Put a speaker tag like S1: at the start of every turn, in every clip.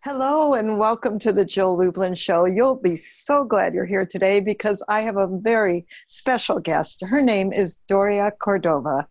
S1: Hello and welcome to the Jill Lublin Show. You'll be so glad you're here today because I have a very special guest. Her name is Doria Cordova.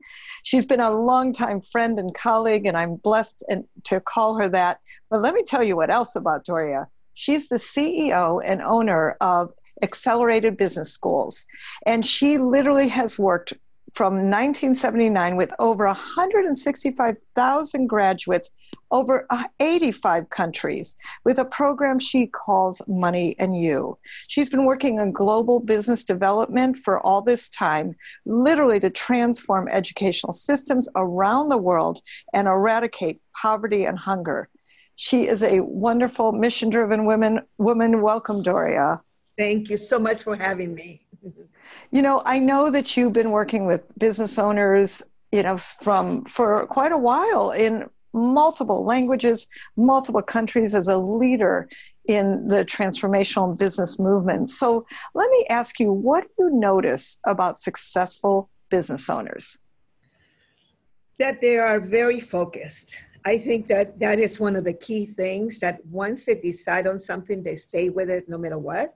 S1: She's been a longtime friend and colleague, and I'm blessed to call her that. But let me tell you what else about Doria. She's the CEO and owner of Accelerated Business Schools, and she literally has worked from 1979 with over 165,000 graduates over 85 countries with a program she calls Money and You. She's been working on global business development for all this time, literally to transform educational systems around the world and eradicate poverty and hunger. She is a wonderful mission-driven woman. Welcome, Doria.
S2: Thank you so much for having me.
S1: You know, I know that you've been working with business owners, for quite a while in multiple languages, multiple countries as a leader in the transformational business movement. So let me ask you, what do you notice about successful business owners?
S2: That they are very focused. I think that that is one of the key things, that once they decide on something, they stay with it no matter what.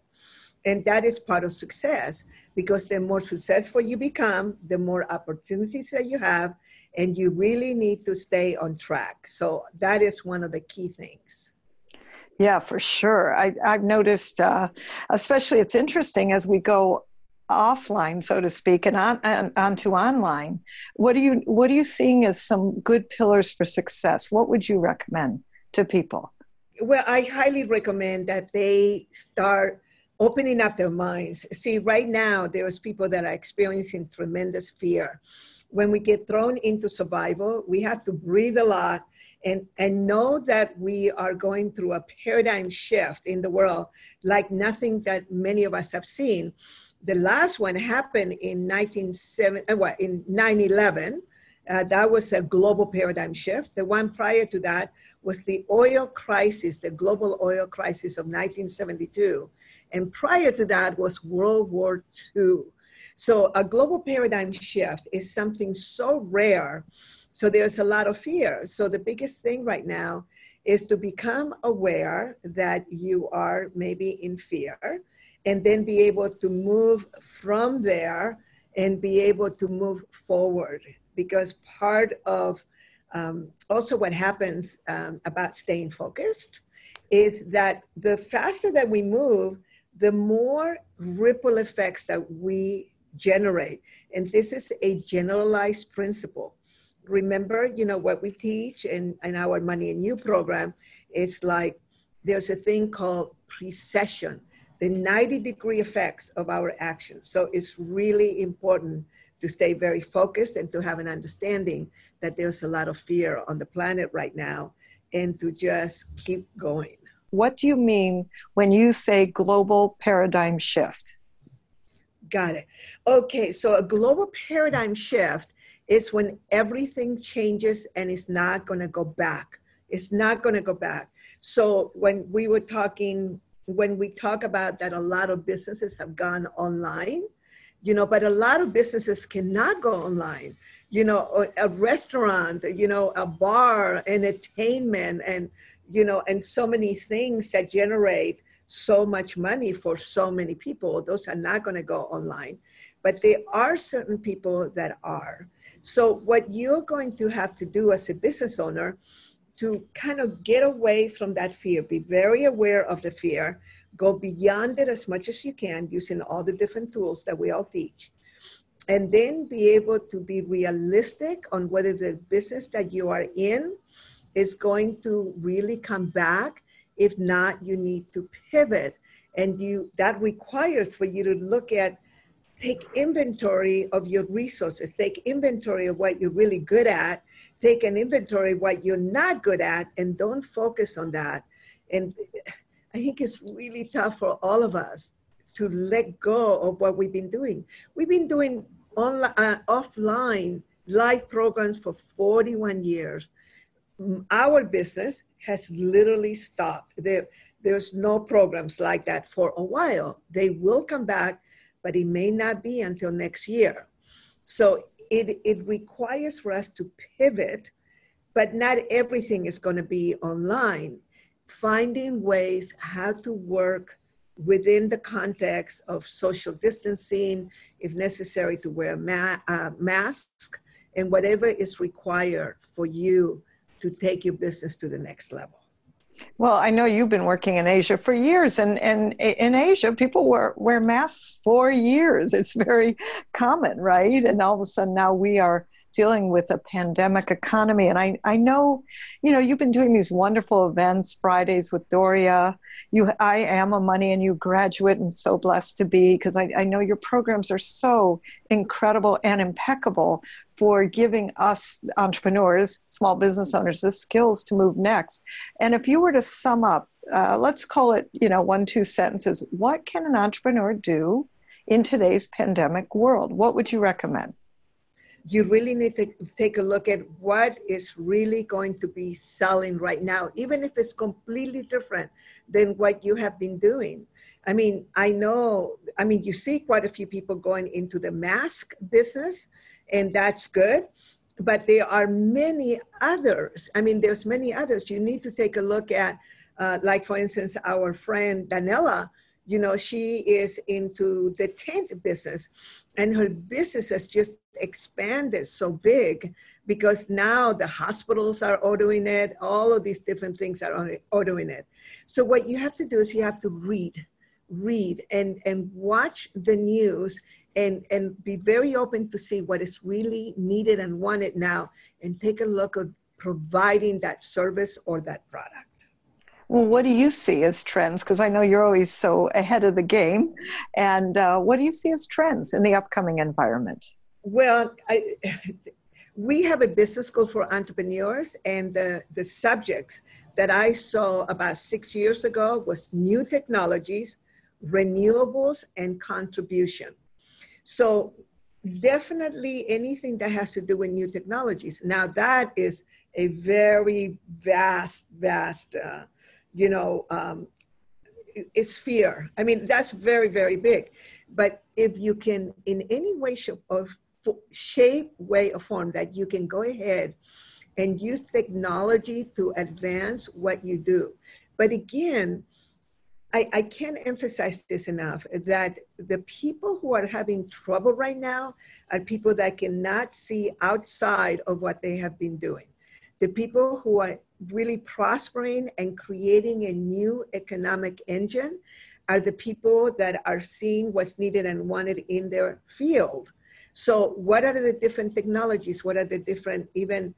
S2: And that is part of success, because the more successful you become, the more opportunities that you have, and you really need to stay on track. So that is one of the key things.
S1: Yeah, for sure. I've noticed, especially it's interesting as we go offline, so to speak, and onto online. What are you seeing as some good pillars for success? What would you recommend to people?
S2: Well, I highly recommend that they start opening up their minds. See, right now, there's people that are experiencing tremendous fear. When we get thrown into survival, we have to breathe a lot and know that we are going through a paradigm shift in the world like nothing that many of us have seen. The last one happened in 9/11. That was a global paradigm shift. The one prior to that was the oil crisis, the global oil crisis of 1972. And prior to that was World War II. So a global paradigm shift is something so rare. So there's a lot of fear. So the biggest thing right now is to become aware that you are maybe in fear, and then be able to move from there and be able to move forward. Because part of also what happens about staying focused is that the faster that we move, the more ripple effects that we generate. And this is a generalized principle. Remember, what we teach in our Money and You program is like, there's a thing called precession, the 90-degree effects of our actions. So it's really important to stay very focused and to have an understanding that there's a lot of fear on the planet right now, and to just keep going.
S1: What do you mean when you say global paradigm shift?
S2: Got it. Okay, so a global paradigm shift is when everything changes and it's not going to go back. It's not going to go back. So when we talk about that, a lot of businesses have gone online, but a lot of businesses cannot go online. A restaurant, a bar, entertainment, and so many things that generate so much money for so many people, those are not going to go online. But there are certain people that are. So what you're going to have to do as a business owner to kind of get away from that fear, be very aware of the fear, go beyond it as much as you can using all the different tools that we all teach, and then be able to be realistic on whether the business that you are in is going to really come back. If not, you need to pivot. And that requires for you to take inventory of your resources, take inventory of what you're really good at, take an inventory of what you're not good at, and don't focus on that. And I think it's really tough for all of us to let go of what we've been doing. We've been doing offline live programs for 41 years. Our business has literally stopped. There's no programs like that for a while. They will come back, but it may not be until next year. So it requires for us to pivot, but not everything is going to be online. finding ways how to work within the context of social distancing, if necessary, to wear a mask, and whatever is required for you to take your business to the next level.
S1: Well, I know you've been working in Asia for years, and in Asia, people wear masks for years. It's very common, right? And all of a sudden now we are dealing with a pandemic economy. And I know, you've been doing these wonderful events, Fridays with Doria. I am a Money and You graduate and so blessed to be, because I know your programs are so incredible and impeccable for giving us entrepreneurs, small business owners, the skills to move next. And if you were to sum up, let's call it, 1-2 sentences, what can an entrepreneur do in today's pandemic world? What would you recommend?
S2: You really need to take a look at what is really going to be selling right now, even if it's completely different than what you have been doing. You see quite a few people going into the mask business, and that's good. But there are many others. There's many others. You need to take a look at, like, for instance, our friend Danella. She is into the tent business, and her business has just expanded so big because now the hospitals are ordering it. All of these different things are ordering it. So what you have to do is you have to read and watch the news and be very open to see what is really needed and wanted now, and take a look at providing that service or that product.
S1: Well, what do you see as trends? Because I know you're always so ahead of the game. And what do you see as trends in the upcoming environment?
S2: Well, we have a business school for entrepreneurs, and the subject that I saw about 6 years ago was new technologies, renewables, and contribution. So definitely anything that has to do with new technologies. Now that is a very vast, it's fear. That's very, very big. But if you can, in any way, shape, way, or form, that you can go ahead and use technology to advance what you do. But again, I can't emphasize this enough, that the people who are having trouble right now are people that cannot see outside of what they have been doing. The people who are really prospering and creating a new economic engine are the people that are seeing what's needed and wanted in their field. So what are the different technologies? What are the different, even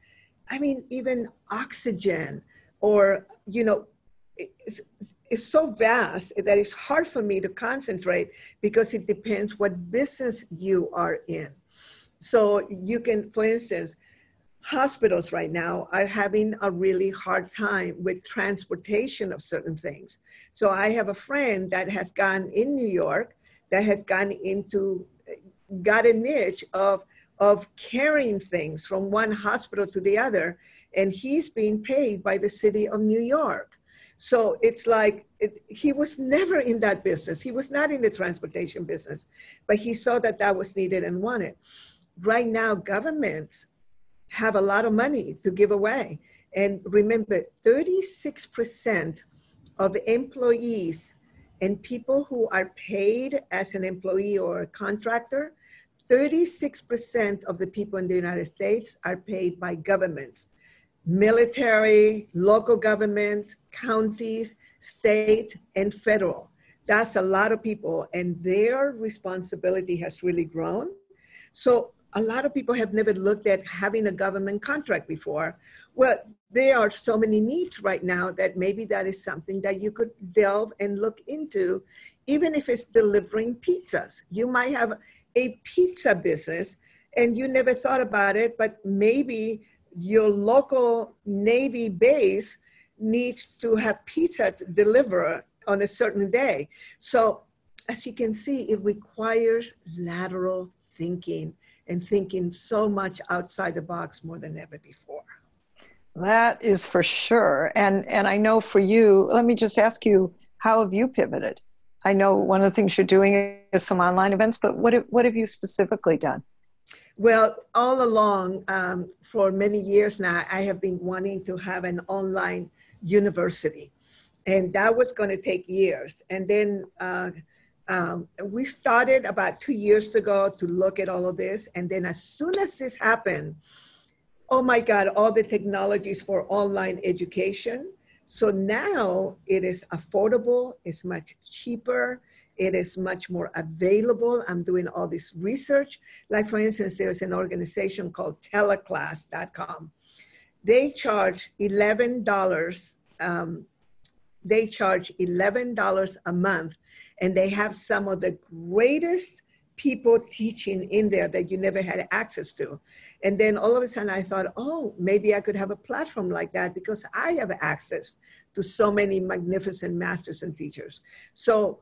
S2: oxygen, or, it's so vast that it's hard for me to concentrate, because it depends what business you are in. So you can, for instance, hospitals right now are having a really hard time with transportation of certain things. So I have a friend that has gone in New York, that has got a niche of carrying things from one hospital to the other, and he's being paid by the city of New York. So it's like, he was never in that business. He was not in the transportation business, but he saw that that was needed and wanted. Right now, governments have a lot of money to give away. And remember, 36% of employees and people who are paid as an employee or a contractor, 36% of the people in the United States are paid by governments. Military, local governments, counties, state, and federal. That's a lot of people, and their responsibility has really grown. So a lot of people have never looked at having a government contract before. Well, there are so many needs right now that maybe that is something that you could delve and look into, even if it's delivering pizzas. You might have a pizza business and you never thought about it, but maybe your local Navy base needs to have pizzas delivered on a certain day. So as you can see, it requires lateral thinking and thinking so much outside the box more than ever before.
S1: That is for sure. And I know for you, let me just ask you, how have you pivoted? I know one of the things you're doing is some online events, but what have you specifically done?
S2: Well, all along, for many years now, I have been wanting to have an online university. And that was going to take years. And then we started about 2 years ago to look at all of this. And then as soon as this happened, oh my God, all the technologies for online education. So now it is affordable, it's much cheaper, it is much more available. I'm doing all this research. Like for instance, there's an organization called teleclass.com. They charge $11. They charge $11 a month, and they have some of the greatest people teaching in there that you never had access to. And then all of a sudden I thought, oh, maybe I could have a platform like that because I have access to so many magnificent masters and teachers. So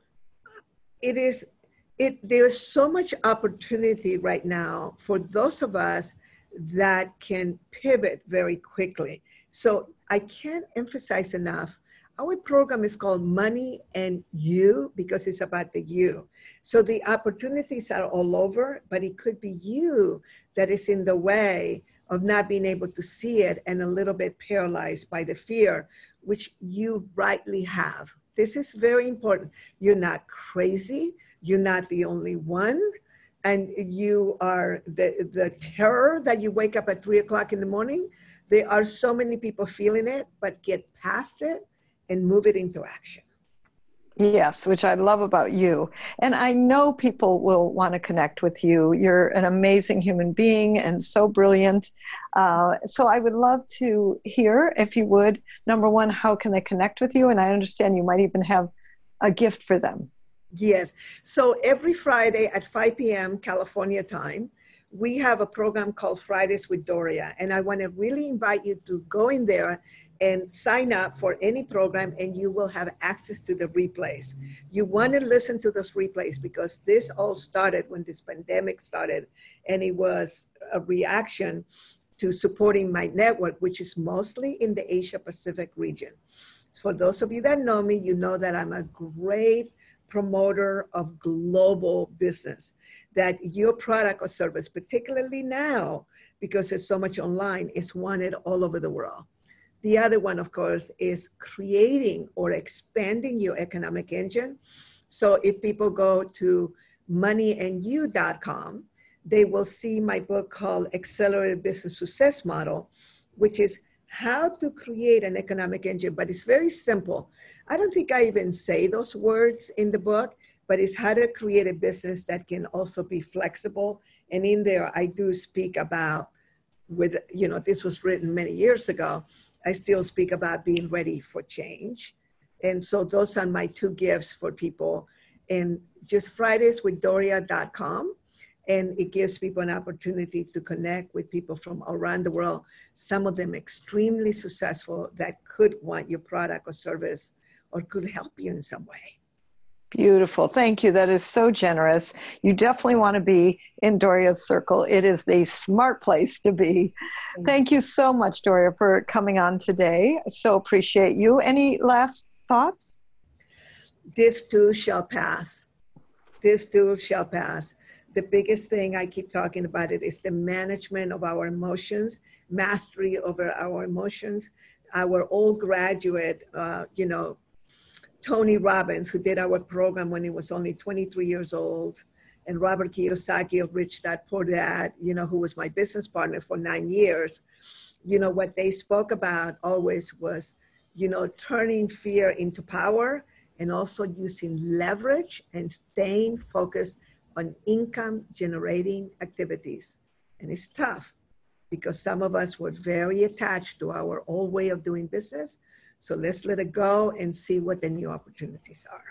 S2: there's so much opportunity right now for those of us that can pivot very quickly. So I can't emphasize enough, our program is called Money and You because it's about the you. So the opportunities are all over, but it could be you that is in the way of not being able to see it and a little bit paralyzed by the fear, which you rightly have. This is very important. You're not crazy. You're not the only one. And you are the terror that you wake up at 3 o'clock in the morning. There are so many people feeling it, but get past it and move it into action.
S1: Yes, which I love about you. And I know people will want to connect with you. You're an amazing human being and so brilliant. So I would love to hear, if you would, number one, how can they connect with you? And I understand you might even have a gift for them.
S2: Yes. So every Friday at 5 p.m. California time, we have a program called Fridays with Doria. And I want to really invite you to go in there and sign up for any program, and you will have access to the replays. You want to listen to those replays because this all started when this pandemic started, and it was a reaction to supporting my network, which is mostly in the Asia Pacific region. For those of you that know me, you know that I'm a great promoter of global business, that your product or service, particularly now, because there's so much online, is wanted all over the world. The other one, of course, is creating or expanding your economic engine. So if people go to moneyandyou.com, they will see my book called Accelerated Business Success Model, which is how to create an economic engine, but it's very simple. I don't think I even say those words in the book, but it's how to create a business that can also be flexible. And in there, I do speak about, this was written many years ago, I still speak about being ready for change. And so those are my two gifts for people. And just fridayswithdoria.com. And it gives people an opportunity to connect with people from around the world, some of them extremely successful that could want your product or service or could help you in some way.
S1: Beautiful. Thank you. That is so generous. You definitely want to be in Doria's circle. It is the smart place to be. Thank you so much, Doria, for coming on today. I so appreciate you. Any last thoughts?
S2: This too shall pass. This too shall pass. The biggest thing I keep talking about it is the management of our emotions, mastery over our emotions. Our old graduate, Tony Robbins, who did our program when he was only 23 years old, and Robert Kiyosaki of Rich Dad Poor Dad, who was my business partner for 9 years, what they spoke about always was, turning fear into power and also using leverage and staying focused on income generating activities. And it's tough because some of us were very attached to our old way of doing business. So let's let it go and see what the new opportunities are.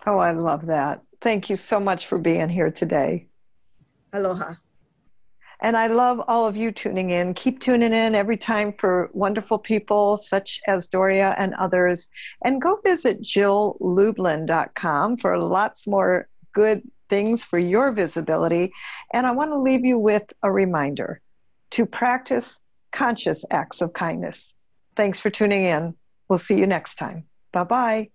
S1: Oh, I love that. Thank you so much for being here today.
S2: Aloha.
S1: And I love all of you tuning in. Keep tuning in every time for wonderful people such as Doria and others. And go visit JillLublin.com for lots more good things for your visibility. And I want to leave you with a reminder to practice conscious acts of kindness. Thanks for tuning in. We'll see you next time. Bye-bye.